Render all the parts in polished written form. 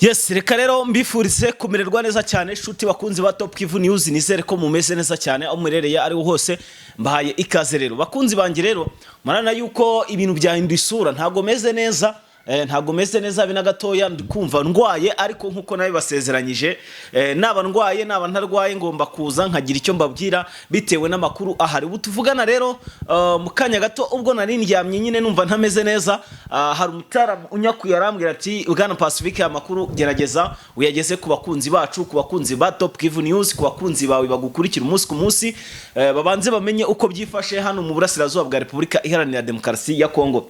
Yes, reka rero mbifurize kumererwa neza cyane shuti bakunzi ba Top Kivu News, nizere ko mumeze neza cyane aho murereye ari hose. Mbahaye ikaze rero bakunzi banjye, rero marana yuko ibintu byahinduye isura, ntago meze neza. Ntago meze neza bina gatoya, ndikumva ndwaye, ariko nkuko nawe basezeranyije naba ndwaye naba ntarwaye ngomba kuza nkagira icyo mbabwira bitewe n'amakuru ahari. Ubu tuvugana rero mu kanya gato ubwo nari ndyamye nyine numva ntameze neza, hari umutara unyakuye arambwira ati Bwana Pacifique, amakuru gerageza uyageze ku bakunzi bacu, ku bakunzi ba Top Kivu News, ku bakunzi bawe bagukurikira umunsi ku munsi, babanze bamenye uko byifashe hano mu burasirazuba bwa Repubulika Iharanira Demokarasi ya Kongo.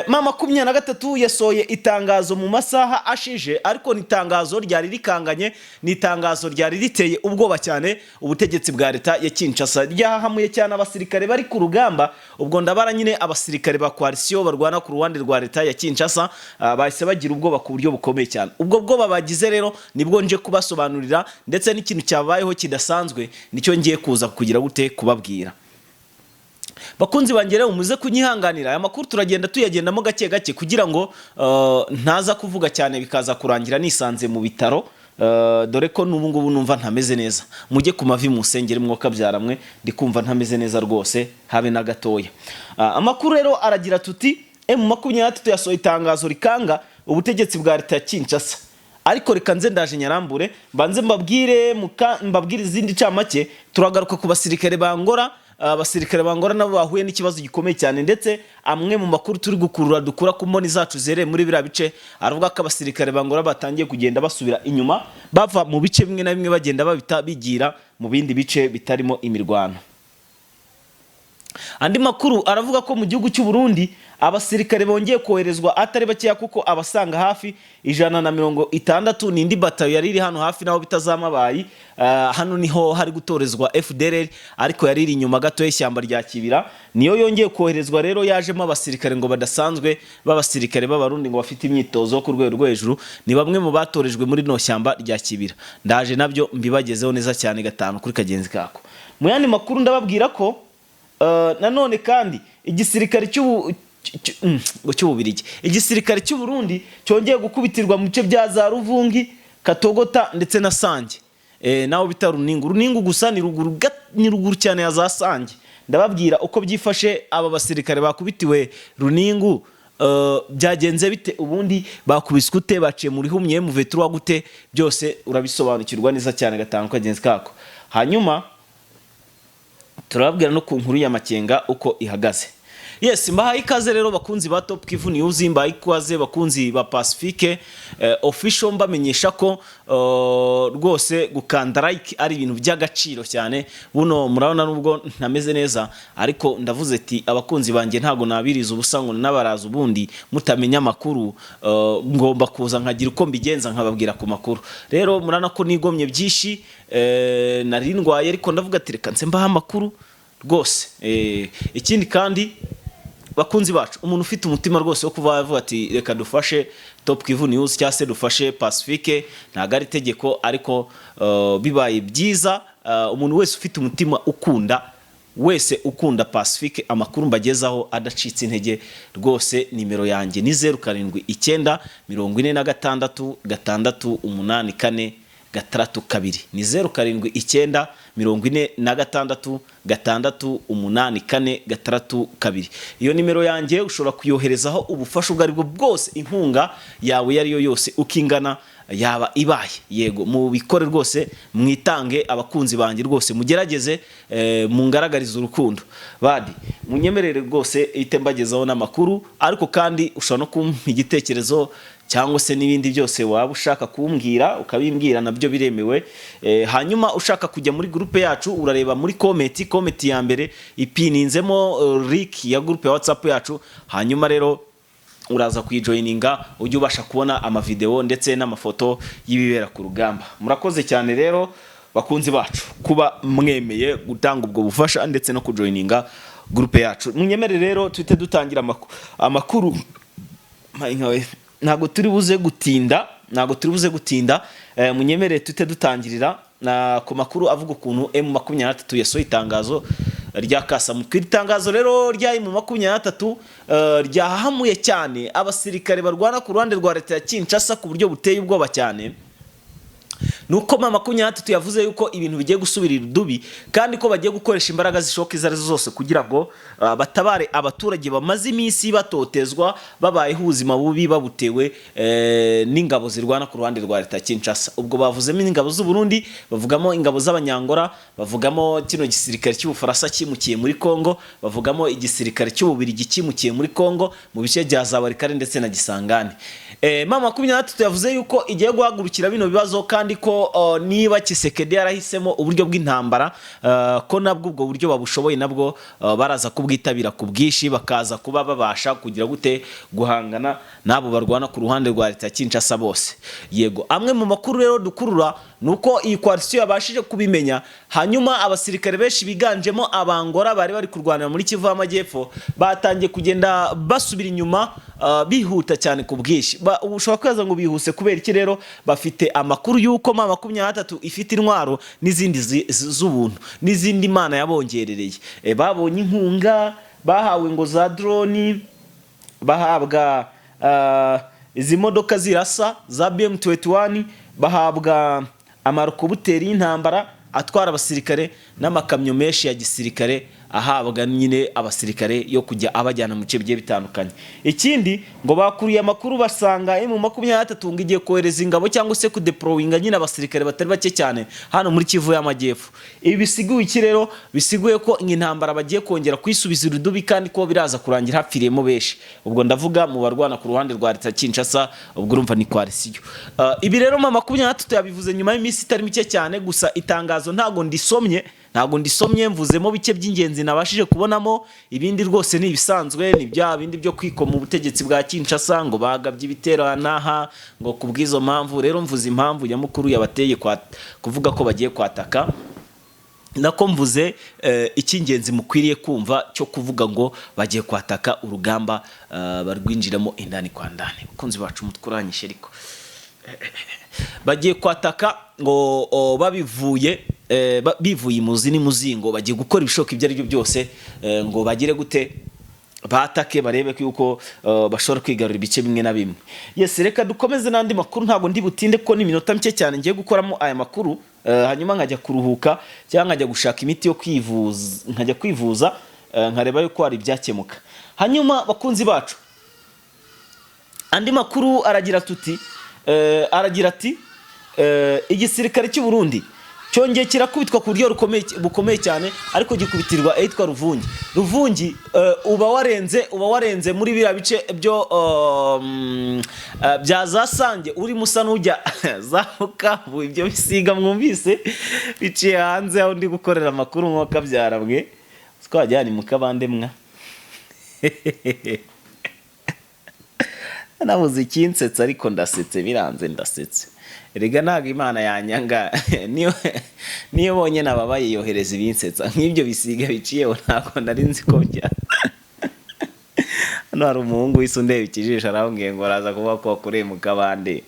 Mama 23 yasoye itangazo mu masaha ashije, ariko nitangazo ryari rikanganye, nitangazo ryari riteye ubwoba cyane. Ubutegetsi bwa leta ya Kinshasa ryahamuye cyane abasirikare bari ku rugamba. Ubwo ndabara nyine abasirikare ba coalition barwana ku ruhande rwa leta ya Kinshasa, bahise bagira ubwoba ku buryo bukomeye cyane. Ubwo bwoba bagize rero nibwo nje kubasobanurira, ndetse n'ikintu cyabayeho kidasanzwe nicyo ngiye kuza kugira gute kubabwira. Bakunzi bangere umuze kunyihanganira, aya makuru turagenda tuyagendamo gake gake kugira ngo ntaza kuvuga cyane bikaza kurangira nisanze mu bitaro, dore ko n'ubu ngubu numva ntameze neza. Mujye ku mavi musengere mwoka byaramwe, ndikumva ntameze neza rwose habe na gatoya. Amakuru rero aragira tuti M23 yasohoye itangazo rikanga ubutegetsi bwa leta ya Kinshasa. Ariko reka nze ndaje nyarambure banze mbabwire izindi camake. Turagaruka ku basirikare bangora, abasirikare bangora nabo bahuye n'ikibazo gikomeye cyane, ndetse amwe mu makuru turi gukurura dukura ku mboni zacu zere muri bira bice aravuga ko abasirikare bangora batangiye kugenda basubira inyuma, bava mu bice bimwe na bimwe bagenda babita bigira mu bindi bice bitarimo imirwano. Andi makuru aravuga ko mu gihugu cy'u Burundi abasirikare bongeye koherezwa atari bakeya, kuko abasanga hafi 160 n'indi batayo yari iri hano hafi naho bitazamabayi. Hano niho hari gutorezwa FDLR, ariko yari iri inyuma gato y'ishyamba rya Kibira, niyo yongeye koherezwa. Rero yajemo abasirikare ngo badasanzwe b'abasirikare b'abarundi ngo bafite imyitozo ku rwego rwo hejuru, ni bamwe mu batorejwe muri no shyamba rya Kibira. Ndaje nabyo mbibagezeho neza cyane gatanu kuri kagenzi kako. Mu yandi makuru ndababwira ko nanone kandi igisirikare cy'Ububirigi, igisirikare cy'u Burundi cyongeye gukubitirwa mu bice bya za Ruvungi, Katogota ndetse na Sange. Naho bita Runingu gusa ni ruguru cyane ya za Sange. Ndababwira uko byifashe aba basirikare bakubitiwe Runingu, byagenze bite, ubundi bakubiswe ute, baciye muri humye mu vetura gute, byose urabisobanukirwa neza cyane gatanu kagenzi kako. Hanyuma turababwira no ku nkuru ya Makenga uko ihagaze. Yes, mbahaye ikaze rero bakunzi ba Top Kivu News, mbahaye ikaze bakunzi ba Pacifique official, mbamenyesha ko rwose gukanda like ari ibintu by'agaciro cyane. Buno murabona nubwo ntameze neza, ariko ndavuze ati abakunzi banjye ntago nabiriza ubusango n'abaraza ubundi mutamenya makuru, ngomba kuza nkagira uko mbigenza nkababwira ku makuru. Rero murana ko nigomye byinshi, nari ndwaye, ariko ndavuga ati reka nse mbaha makuru rwose. Ikindi kandi bakunzi bacu, umuntu ufite umutima rwose wo kuva avuga ati reka dufashe Top Kivu News cyangwa se dufashe Pacifique, ntago ari tegeko, ariko bibaye byiza umuntu wese ufite umutima ukunda Pacifique, amakuru mbagezaho adacitse intege rwose. Nimero yanjye ni 07 946 684 2 ni 07 946 684 2. Iyo nimero yanjye ushobora kuyoherezaho ubufasha ubwo aribwo bwose, inkunga yawe yariyo yose ukingana yaba ibaye, yego mu bikore rwose, mwitange abakunzi banjye rwose, mugerageze mungaragariza urukundo. Badi munyemerere rwose ite mbagezaho n'amakuru, ariko kandi ushobora no kumpa igitekerezo cyangwa se n'ibindi byose waba ushaka kumbwira ukabimbwira, nabyo biremewe. Hanyuma ushaka kujya muri groupe yacu urareba muri comment ya mbere ipininzemo link ya groupe ya WhatsApp yacu, hanyuma rero uraza kuyijoininga ujye ubasha kubona amavideo ndetse n'amafoto y'ibibera ku rugamba. Murakoze cyane rero bakunzi bacu kuba mwemeye gutanga ubwo bufasha ndetse no kujoininga groupe yacu. Munyemere rero twite dutangira amakuru. Ntago turi buze gutinda, munyemere twite dutangirira ku makuru avuga ukuntu M23 yasohoye itangazo rya Kasamutwe. Iri tangazo rero rya M23 ryahahamuye cyane abasirikare barwana ku ruhande rwa leta ya Kinshasa ku buryo buteye ubwoba cyane. Nuko M23 yavuze yuko ibintu bigiye gusubirira irudubi kandi ko bagiye gukoresha imbaraga zishoka izo arizo zose kugira ngo batabare abaturage bamaze iminsi batotezwa babayeho ubuzima bubi babutewe n'ingabo zirwana ku ruhande rwa leta Kinshasa. Ubwo bavuzemo ingabo z'u Burundi, bavugamo ingabo z'abanyangora, bavugamo kino gisirikare cy'Ubufaransa kimukiye muri Kongo, bavugamo igisirikare cy'Ububirigi kimukiye muri Kongo mu bice bya Zabarikare ndetse na Gisangani. M23 yavuze yuko igiye guhagurukira bino bibazo kandi ko niba Kisekedi yarahisemo uburyo bw'intambara ko nabwo ubwo buryo babushoboye nabwo baraza kubwitabira ku bwishi bakaza kuba babasha kugira gute guhangana nabo barwana ku ruhande rwa leta Kinshasa bose. Yego, amwe mu makuru rero dukurura nuko iyi coalition yabashije kubimenya, hanyuma abasirikare benshi biganjemo abangora bari bari kurwanira muri Kivu y'Amajyepfo batangiye kugenda basubira inyuma bihuta cyane ku bwishi. Ushobora kwibaza ngo bihuse kubera iki rero? Bafite amakuru yuko M23 ifite intwaro n'izindi z'ubuntu n'izindi Imana yabongerereye. Babonye inkunga, bahawe ngo za drone, bahabwa izi modoka zirasa za BM21, bahabwa amarokobuteri y'intambara atwara abasirikare n'amakamyo menshi ya gisirikare ahabwa nyine abasirikare yo kujya abajyana mu bice bigiye bitandukanye. Ikindi ngo bakuriye amakuru basanga M23 ngo igiye kohereza ingabo cyangwa se kudeployinga nyine abasirikare batari bake cyane hano muri Kivu y'Amajyepfo. Ibi bisiguye iki rero? Bisiguye ko intambara bagiye kongera kwisubiza urudubi kandi ko biraza kurangira hapfiriyemo benshi. Ubwo ndavuga mu barwana ku ruhande rwa leta Kinshasa, ubwo urumva ni coalition. Ibi rero M23 yabivuze nyuma y'iminsi itari mike cyane, gusa itangazo ntago ndisomye mvuzemo bike by'ingenzi nabashije kubonamo, ibindi rwose ni ibisanzwe, ni bya bindi byo kwikoma ubutegetsi bwa Kinshasa ngo bagabye ibitero naha ngo kubwizo mpamvu. Rero mvuze impamvu nyamukuru yabateye kuvuga ko bagiye kwataka, nako mvuze icy'ingenzi mukwiriye kumva cyo kuvuga ngo bagiye kwataka urugamba barwinjiramo indani kwa ndani. Bakunzi bacu mutkuranyishe ariko bagiye kwataka ngo bivuye imuzi n'imuzingo, bagiye gukora ibishoka ibyo ari byo byose ngo bagire gute batake barebe ko yuko bashobora kwigarura ibice bimwe na bimwe. Yes, reka dukomeze n'andi makuru, ntago ndi butinde ko ni minota mike cyane ngiye gukoramo aya makuru, hanyuma nkajya kuruhuka cyangwa nkajya gushaka imiti yo kwivuza, nkajya kwivuza nkareba yuko hari byakemuka. Hanyuma bakunzi bacu, andi makuru aragira ati igisirikare cy'u Burundi cyongeye kirakubitwa ku buryo bukomeye cyane, ariko gikubitirwa ahitwa Ruvungi. Uba warenze muri biriya bice byo bya Zasange uri musa n'ujya zamuka ibyo bisiga mwumvise biciye hanze aho ndi gukorera amakuru nk'uko byaramwe twajyana mu kabande mwa nabuze ikinsetsa ariko ndasetse, biranze ndasetse. Erega ntago Imana yanyanga niyo bonye nababaye yohereza ibinsetsa nk'ibyo bisiga biciyeho, ntago nari nzi ko bya hano hari umuhungu w'isundebe ikijisho arambwiye ngo araza kuvuga ko wakoreye mu kabande,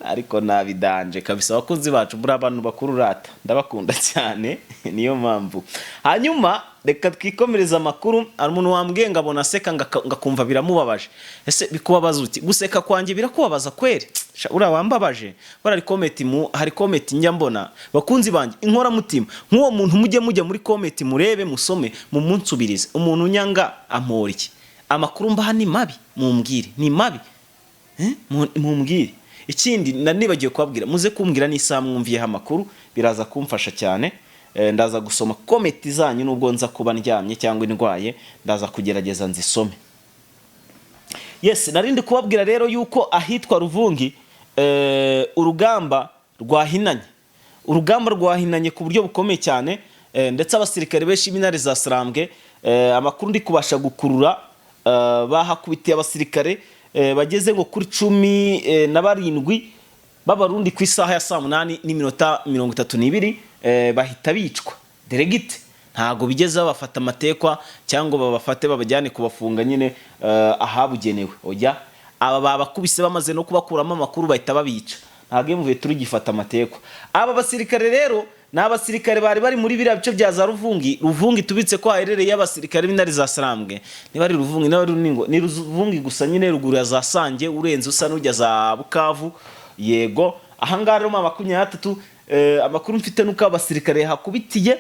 ariko nabidanje kabisa. Abakunzi bacu muri abantu bakuru rata ndabakunda cyane, niyo mpamvu. Hanyuma reka twikomereza amakuru. Hari umuntu wambwiye ngabona seka ngakumva biramubabaje. Ese bikubabaza uti? Guseka kwanjye birakubabaza kweri? Ura wambabaje. Hari comment njya mbona bakunzi banje inkora mutima nk'uwo muntu mujya muri comment murebe musome mu munsubirize. Umuntu nyanga ampora iki? Amakuru mbaha ni mabi, mumbwire ni mabi, mumbwire. Ikindi nanibagiye kubabwira, muze kumbwira n'isaha mwumviyeho amakuru, biraza kumfasha cyane. Ndaza gusoma comment zanyu nubwo nza kuba ndyamye cyangwa indwaye, ndaza kugerageza nzisome. Yes, narindi kubabwira rero yuko ahitwa Ruvungi urugamba rwahinanye ku buryo bukomeye cyane, ndetse abasirikare benshi b'intare za Sarambwe, amakuru ndi kubasha gukurura, bahakubitiye abasirikare bageze ngo kuri 17 b'Abarundi ku isaha ya 8:32 bahita bicwa deregite. Ntago bigeze bafata amatekwa cyangwa babafate babajyane kubafunga nyine ahabugenewe. Oya, aba babakubise bamaze no kubakuramo amakuru bahita babica. Ntago mvuye turi gifata amatekwa. Aba basirikare rero n'abasirikare bari bari muri biriya bice bya za Ruvungi tubitse ko haherereye abasirikare b'intare za Sarambwe, niba ari Ruvungi niba ari Runingo, ni Ruvungi gusa nyine ruguru ya za Sange urenze usa n'ujya za Bukavu. Yego ahangaha rero 23 amakuru mfite nuko abasirikare hakubitiye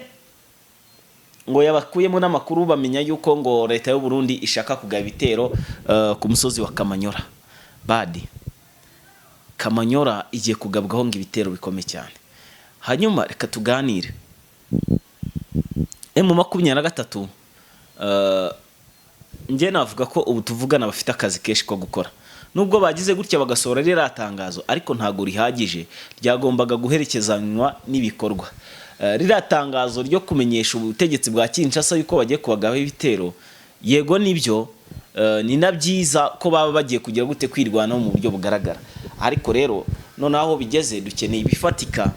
ngo yabakuyemo n'amakuru bamenya yuko ngo leta y'u Burundi ishaka kugaba ibitero ku musozi wa Kamanyora. Badi Kamanyora igiye kugabwaho ngo ibitero bikomeye cyane. Hanyuma reka tuganire. M23 nge navuga ko ubu tuvugana bafite akazi kenshi ko gukora. Nubwo bagize gutya bagasohora rero tangazo, ariko ntago rihagije, ryagombaga guherekezanywa n'ibikorwa. Rira tangazo ryo kumenyesha ubutegetsi bwa Kinshasa yuko bagiye kubagaho ibitero, yego nibyo, ni nabyiza ko baba bagiye kugira gute kwirwanaho mu buryo bugaragara. Ariko rero nonaho bigeze dukeneye ibifatika,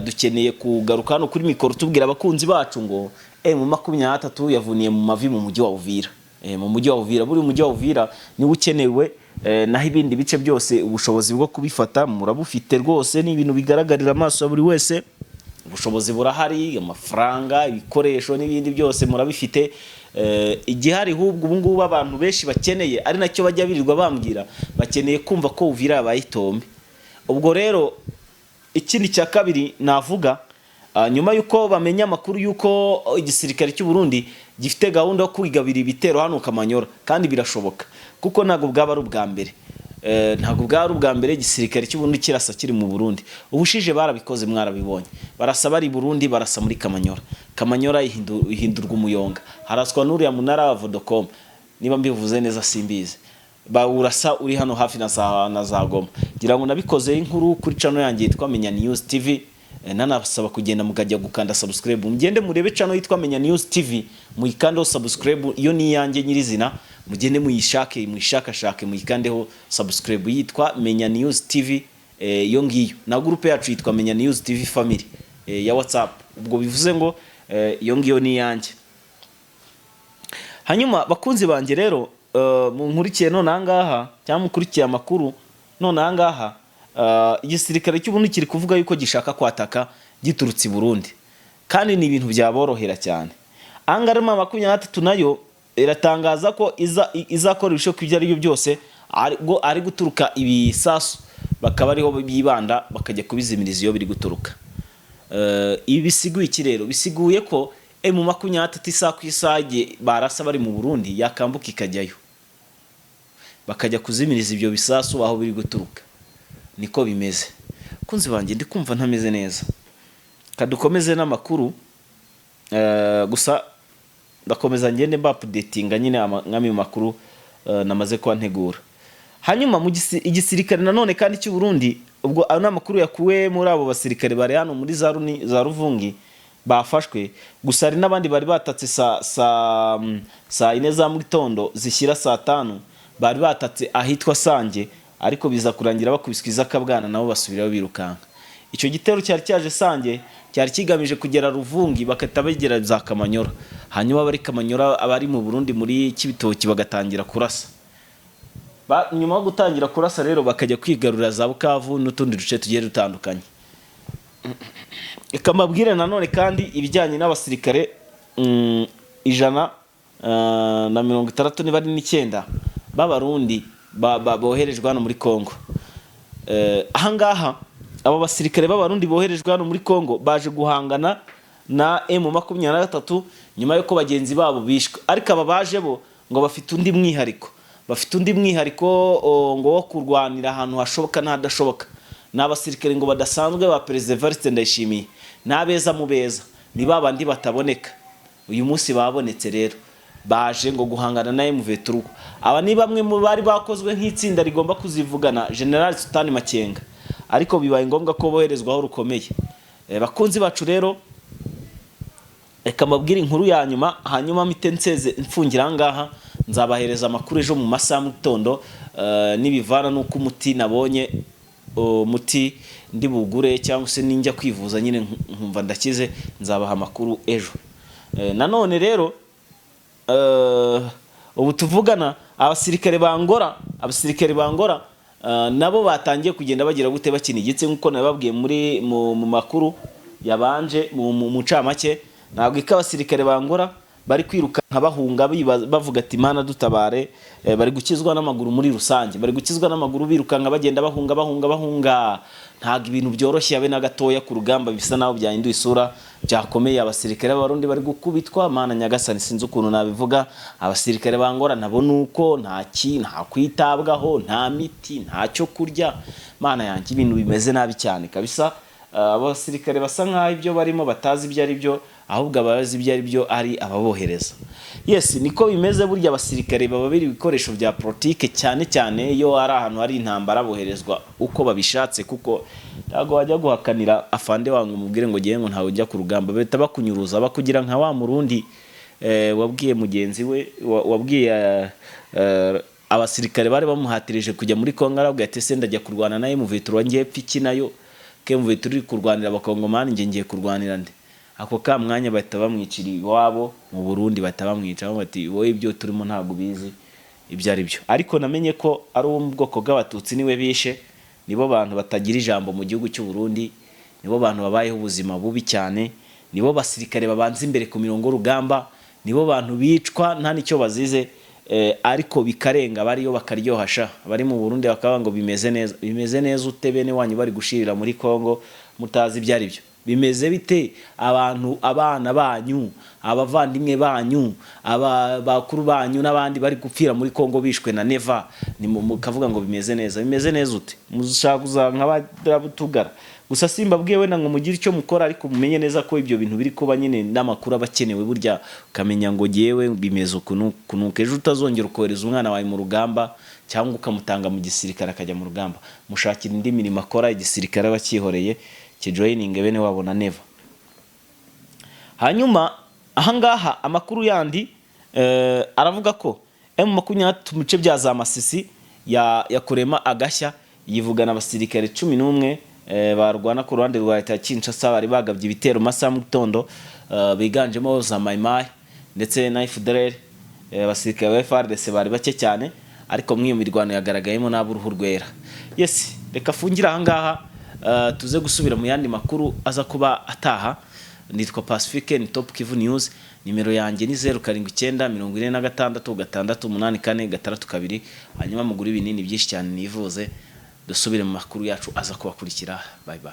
dukeneye kugaruka hano kuri mikoro tubwira abakunzi bacu ngo M23 yavuniye mu mavi mu mujyi wa Uvira. Mu mujyi wa Uvira, buri mujyi wa Uvira ni ukenewe, naho ibindi bice byose ubushobozi bwo kubifata murabufite rwose, ni ibintu bigaragarira amaso ya buri wese. Ubushobozi burahari, amafaranga, ibikoresho n'ibindi byose murabifite. Igihari hubwo ubu ngubu abantu benshi bakeneye, ari nacyo bajya birirwa bambwira, bakeneye kumva ko Uvira yabaye itombe. Ubwo rero ikindi cya kabiri navuga, nyuma yuko bamenya amakuru yuko igisirikare cy'u Burundi gifite gahunda yo kwigabira ibitero hano Kamanyora, kandi birashoboka kuko ntago bwaba ari ubwa mbere. Ntago bwari ubwa mbere igisirikare cy'u Burundi kirasa kiri mu Burundi. Ubushije barabikoze mwarabibonye, barasa bari Burundi, barasa muri Kamanyora. Kamanyora ihindurwa umuyonga, haraswa n'uriya munara wa Vodacom, niba mbivuze neza simbizi, bawurasa uri hano hafi na za Goma. Gira ngo nabikoze inkuru kuri channel yanjye yitwa Menya News TV. Nanabasaba kugenda mukajya gukanda subscribe, mugende murebe channel yitwa Menya News TV, muyikandeho subscribe, iyo ni yanjye nyirizina, mugende muyishake, muyishakashake, muyikandeho subscribe, yitwa Menya News TV. Iyo ngiyo na groupe yacu yitwa Menya News TV Family ya WhatsApp. Ubwo bivuze ngo iyo ngiyo ni yanjye. Hanyuma bakunzi banje rero, munkurikiye none angaha cyangwa mukurikiye amakuru none angaha, igisirikare cy'u Burundi kiri kuvuga yuko gishaka kwataka giturutse i Burundi, kandi ni ibintu byaborohera cyane. Angarama 23 nayo iratangaza ko izakora ibishoboka ibyo ari byo byose ari guturuka ibisasu, bakaba ariho bibanda bakajya kubizimiriza iyo biri guturuka. Ibi bisiguye iki rero? Bisiguye ko M23 isa ku isage barasa bari mu Burundi yakambuka ikajyayo, bakajya kuzimiriza ibyo bisasu aho biri guturuka. Niko bimeze. Kunzi banjye ndi kumva ntameze neza, kadukomeze n'amakuru. Gusa ndakomeza ngende mba updatinga nyine nkami makuru namaze kwa ntegura. Hanyuma mu igisirikare nanone kandi cy'u Burundi, ubwo ana makuru yakuwe muri abo basirikare bari hano muri za Ruvungi bafashwe, gusa ari nabandi bari batatse saa 4 za mu gitondo zishyira saa 5, bari batatse ahitwa Sange, ariko biza kurangira bakubiswiza akabwana nabo basubirayo birukanka. Icyo gitero cyari cyaje Sange cyari kigamije kugera Ruvungi bakata bagera za Kamanyora, hanyuma bari Kamanyora abari mu Burundi muri Kibitoki bagatangira kurasa. Nyuma yo gutangira kurasa rero bakajya kwigarurira za Bukavu n'utundi duce tugiye dutandukanye. Ikamabwire nanone kandi ibijyanye n'abasirikare 169 niba ari 9 b'Abarundi boherejwe hano muri Kongo. Ahangaha abo basirikare b'Abarundi boherejwe hano muri Kongo baje guhangana na M23 nyuma yuko bagenzi babo bishwe, ariko aba baje bo ngo bafite undi mwihariko, ngo wo kurwanira ahantu hashoboka n'ahadashoboka. N'abasirikare ngo badasanzwe ba President Evariste Ndayishimiye, n'abeza mu beza, ni babandi bataboneka. Uyu munsi babonetse rero, baje ngo guhangana na M23. Aba ni bamwe mu bari bakozwe nk'itsinda rigomba kuzivugana General Sultani Makenga, ariko bibaye ngombwa ko boherezwaho rukomeye. Bakunzi bacu rero, reka mabwire inkuru ya nyuma, hanyuma mitentseze mfungira ngaha, nzabahereza amakuru ejo mu masaha mu gitondo nibivana nuko umuti nabonye umuti ndi bugure cyangwa se ninjya kwivuza nyine nkumva ndakize, nzabaha amakuru ejo. Nanone rero ubu tuvugana abasirikare bangora nabo batangiye kugenda bagira gute bakina igitse nkuko nababwiye mu makuru yabanje mu mucamake ntabwo abasirikare bangora bari kwiruka bahunga bavuga ati Mana dutabare, bari gukizwa n'amaguru muri rusange, bari gukizwa n'amaguru birukanka bagenda bahunga. Ntabwo ibintu byoroshye yabe na gatoya ku rugamba, bisa naho byahinduye isura byakomeye. Abasirikare b'Abarundi bari gukubitwa, Mana nyagasani sinzi ukuntu nabivuga. Abasirikare bangora nabo nuko nta kwitabwaho, nta miti, nta cyo kurya. Mana yanjye ibintu bimeze nabi cyane kabisa. Abasirikare basa nkaho ibyo barimo batazi ibyo ari byo, ahubwo abazi ibyo ari byo ari ababohereza. Yes, niko bimeze. Burya abasirikare baba biri ibikoresho bya politike cyane cyane iyo ari ahantu hari intambara boherezwa uko babishatse, kuko ntago wajya guhakanira afande wangu mubwire ngo giye ngo ntawe ujya ku rugamba, bahita bakunyuruza bakugira nka wa Murundi wabwiye mugenzi we wabwiye abasirikare bari bamuhatirije kujya muri Kongo, arabwira ati se ndajya kurwana naye muvitura ngiye piki nayo ke muvitura kurwanira abakongomani ngiye kurwanira nde. Ako ka mwanya bahita bamwicira iwabo mu Burundi, bahita bamwica bati wowe ibyo turimo ntabwo bizi ibyo ari byo. Ariko namenye ko ari uwo mu bwoko bw'Abatutsi niwe bishe, nibo bantu batagira ijambo mu gihugu cy'u Burundi, nibo bantu babayeho ubuzima bubi cyane, nibo basirikare babanza imbere ku mirongo rugamba, nibo bantu bicwa nta nicyo bazize, ariko bikarenga bariyo bakaryohasha. Bari mu Burundi bakaba ngo bimeze neza ute bene wanyu bari gushirira muri Kongo mutazi ibyo ari byo. Bimeze bite abantu, abana banyu, abavandimwe banyu, abakuru banyu n'abandi bari gupfira muri Kongo bishwe na Neva, ni mukavuga ngo bimeze neza ute? Mushaka kuzanka abatugara gusa simbabwiye we ngo mugire icyo mukora, ariko mumenye neza ko ibyo bintu biri kuba nyine n'amakuru abakenewe. Burya ukamenya ngo giyewe bimeze ukunuka, ejo utazongera ukohereza umwana wawe mu rugamba cyangwa ukamutanga mu gisirikare akajya mu rugamba. Mushakira indi mirimo akora, igisirikare bakihoreye kijoyininge bene wabona Neva. Hanyuma ahangaha amakuru yandi aravuga ko M23 mu bice bya za Masisi yakurema agashya, yivugana abasirikare 11 barwana ku ruhande rwa leta ya Kinshasa, bari bagabye ibitero masaha mu gitondo, biganjemo za Maimai ndetse na FDLR. Abasirikare ba FARDC bari bake cyane, ariko mwiyo mirwano yagaragayemo n'aburuhu rwera. Yes, reka fungira ahangaha tuze gusubira mu yandi makuru aza kuba ataha. Nitwa Pacifique, ni Top Kivu News. Nimero yanjye ni 0746668462. Hanyuma mugura ibinini byinshi cyane nivuze. Dusubire mu makuru yacu aza kubakurikira. Bye bye.